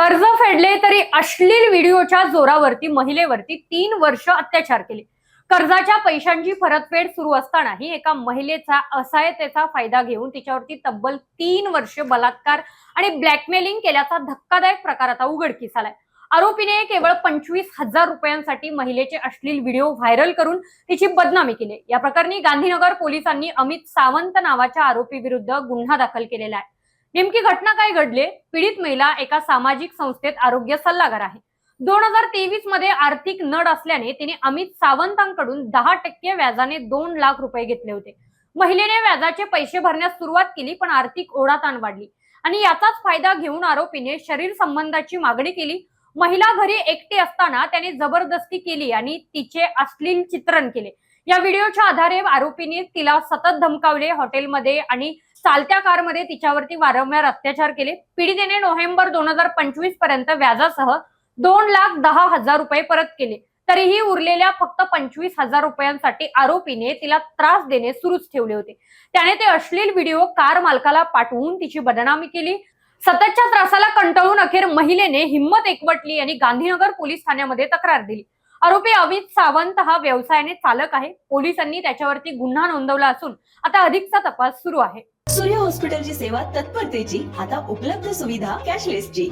कर्ज फेडले तरी अश्लील व्हिडिओच्या जोरावरती महिलेवरती 3 वर्ष अत्याचार केले। कर्जाच्या पैशांची परतफेड सुरू असतानाही एका महिलेचा असहायतेचा फायदा घेऊन तिच्यावरती तब्बल 3 वर्ष बलात्कार आणि ब्लॅकमेलिंग केल्याचा धक्कादायक प्रकार आता उघडकीस आलाय। आरोपीने केवळ 25,000 रुपयांसाठी महिलेचे अश्लील व्हिडिओ व्हायरल करून तिची बदनामी केली। या प्रकरणी गांधीनगर पोलिसांनी अमित सावंत नावाच्या आरोपी विरुद्ध गुन्हा दाखल केलेला आहे। नेमकी घटना काय घडले? पीडित महिला एका सामाजिक संस्थेत आरोग्य सल्लागार आहे। 2023 मध्ये आर्थिक नड असल्याने तिने अमित सावंतांकडून 10% व्याजाने 2 लाख रुपये घेतले होते। महिलेने व्याजाचे पैसे भरण्यास सुरुवात केली, पण आर्थिक ओढाताण वाढली आणि याचाच फायदा घेऊन आरोपीने शरीर संबंधाची मागणी केली। महिला घरी एकटी असताना त्याने जबरदस्ती केली आणि तिचे अश्लील चित्रण केले। या व्हिडिओच्या आधारे आरोपीने तिला सतत धमकावले, हॉटेलमध्ये आणि चालत्या कारमध्ये तिच्यावरती वारंवार अत्याचार केले। पीडितेने नोव्हेंबर 2025 पर्यंत व्याजासह 2,10,000 रुपये परत केले। तरीही उरलेल्या फक्त 25,000 रुपयांसाठी आरोपीने तिला त्रास देणे सुरूच ठेवले होते। त्याने ते अश्लील व्हिडिओ कार मालकाला पाठवून तिची बदनामी केली। सततच्या त्रासाला कंटाळून अखेर महिलेने हिंमत एकवटली आणि गांधीनगर पोलीस ठाण्यामध्ये तक्रार दिली। आरोपी अमित सावंत हा व्यवसायाने चालक आहे। पोलिसांनी त्याच्यावरती गुन्हा नोंदवला असून आता अधिकचा तपास सुरू आहे। सूर्य हॉस्पिटलची सेवा तत्परतेची, आता उपलब्ध सुविधा कॅशलेसची।